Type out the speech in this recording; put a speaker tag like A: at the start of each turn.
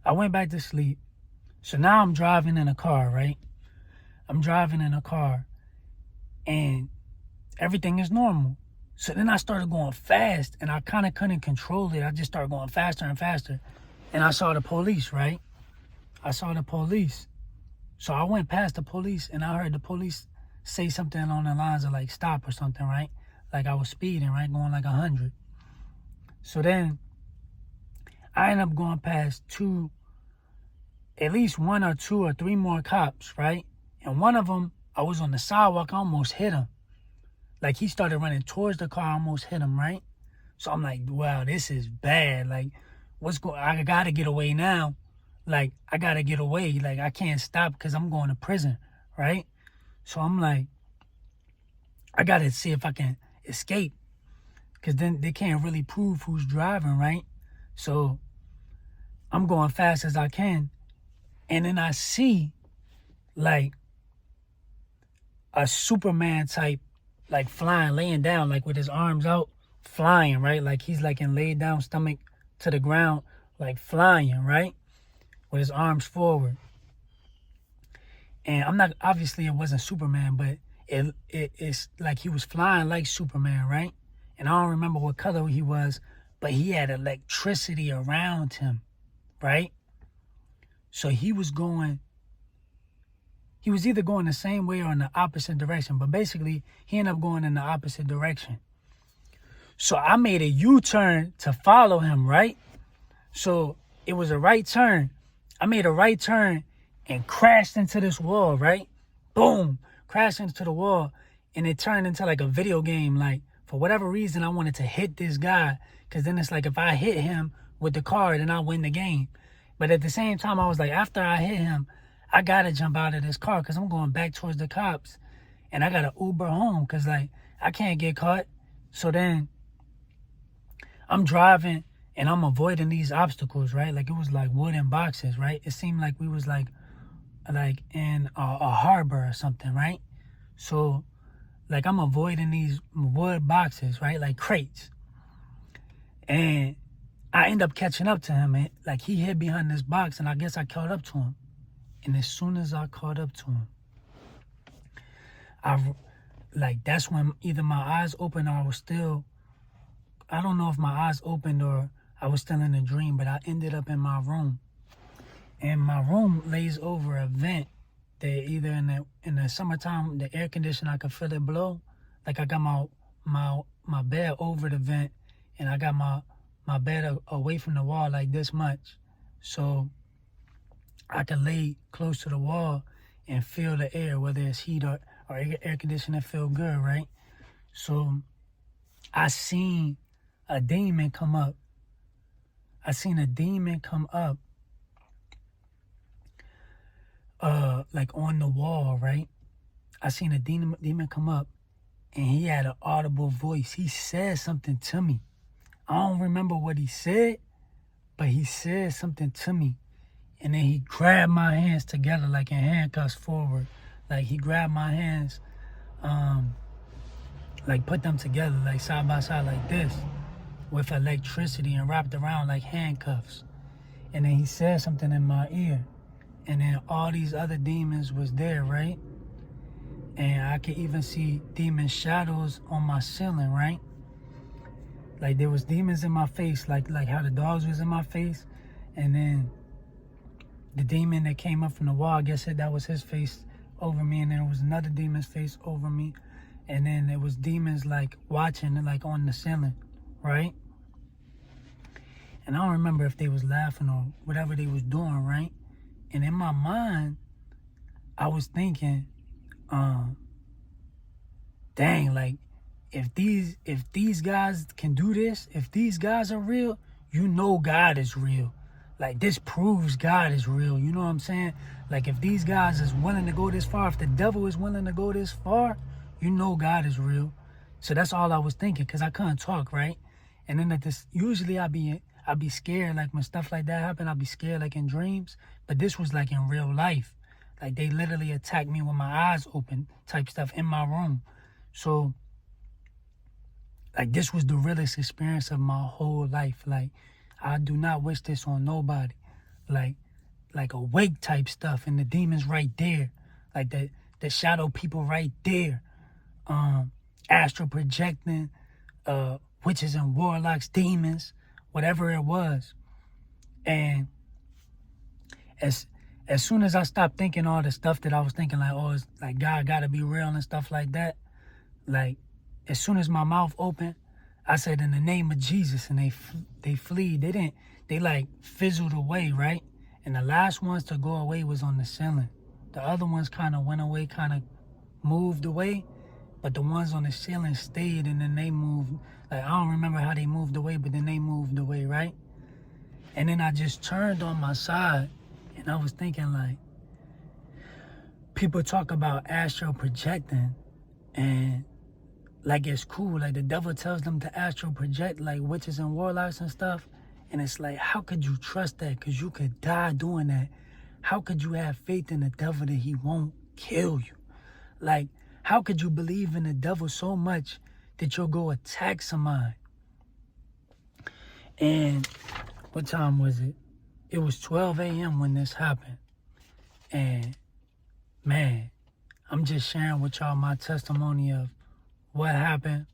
A: I went back to sleep. So now I'm driving in a car, right? I'm driving in a car and everything is normal. So then I started going fast and I kind of couldn't control it. I just started going faster and faster. And I saw the police, right? I saw the police. So I went past the police and I heard the police say something on the lines of like stop or something, right? Like I was speeding, right? Going like 100. So then I ended up going past at least one or two or three more cops, right? And one of them, I was on the sidewalk, I almost hit him. Like he started running towards the car, I almost hit him, right? So I'm like, wow, this is bad. Like, I gotta get away now. Like, I gotta get away. Like, I can't stop because I'm going to prison, right? So I'm like, I gotta see if I can escape. Because then they can't really prove who's driving, right? So I'm going fast as I can. And then I see, like, a Superman type, like, flying, laying down, like, with his arms out, flying, right? Like, he's, like, in laid down stomach to the ground, like, flying, right? With his arms forward. And I'm not, obviously, it wasn't Superman, but it's like he was flying like Superman, right? And I don't remember what color he was, but he had electricity around him, right? So he was either going the same way or in the opposite direction, but basically he ended up going in the opposite direction. So I made a U-turn to follow him, right? So it was a right turn. I made a right turn and crashed into this wall, right? Boom, crashed into the wall, and it turned into like a video game. Like, for whatever reason, I wanted to hit this guy, because then it's like if I hit him with the car, then I win the game. But at the same time, I was like, after I hit him, I gotta jump out of this car because I'm going back towards the cops, and I gotta Uber home because like I can't get caught. So then I'm driving and I'm avoiding these obstacles, right? Like it was like wooden boxes, right? It seemed like we was like in a harbor or something, right? So like I'm avoiding these wood boxes, right? Like crates. And I end up catching up to him. And like he hid behind this box and I guess I caught up to him. And as soon as I caught up to him, that's when either my eyes opened or I don't know if my eyes opened or I was still in a dream, but I ended up in my room. And my room lays over a vent that either in the summertime, the air conditioner, I could feel it blow. Like I got my bed over the vent and I got my bed away from the wall like this much. So I could lay close to the wall and feel the air, whether it's heat or air conditioner, feel good, right? So I seen a demon come up. Like on the wall, right? I seen a demon come up and he had an audible voice. He said something to me. I don't remember what he said, but he said something to me. And then he grabbed my hands together like in handcuffs forward. Like he grabbed my hands, like put them together like side by side like this with electricity and wrapped around like handcuffs. And then he said something in my ear. And then all these other demons was there, right? And I could even see demon shadows on my ceiling, right? Like there was demons in my face, like how the dogs was in my face. And then the demon that came up from the wall, I guess that was his face over me. And then there was another demon's face over me. And then there was demons like watching like on the ceiling, right? And I don't remember if they was laughing or whatever they was doing, right? And in my mind, I was thinking, dang, like if these guys can do this, if these guys are real, you know God is real. Like this proves God is real. You know what I'm saying? Like if these guys is willing to go this far, if the devil is willing to go this far, you know God is real. So that's all I was thinking because I couldn't talk, right? And then usually I'd be scared, like when stuff like that happened, I'd be scared like in dreams. But this was like in real life. Like they literally attacked me with my eyes open type stuff in my room. So like this was the realest experience of my whole life. Like I do not wish this on nobody. like awake type stuff, and the demons right there, like the shadow people right there, astral projecting, witches and warlocks, demons, whatever it was. And as soon as I stopped thinking all the stuff that I was thinking, like, oh, it's like God gotta be real and stuff like that, like, as soon as my mouth opened, I said, in the name of Jesus, and they flee. They like fizzled away, right? And the last ones to go away was on the ceiling. The other ones kind of went away, kind of moved away, but the ones on the ceiling stayed, and then they moved. Like, I don't remember how they moved away, but then they moved away, right? And then I just turned on my side, and I was thinking, like, people talk about astral projecting, and like, it's cool. Like, the devil tells them to astral project, like witches and warlocks and stuff. And it's like, how could you trust that? Because you could die doing that. How could you have faith in the devil that he won't kill you? Like, how could you believe in the devil so much that you'll go attack somebody? And what time was it? It was 12 a.m. when this happened. And, man, I'm just sharing with y'all my testimony of what happened,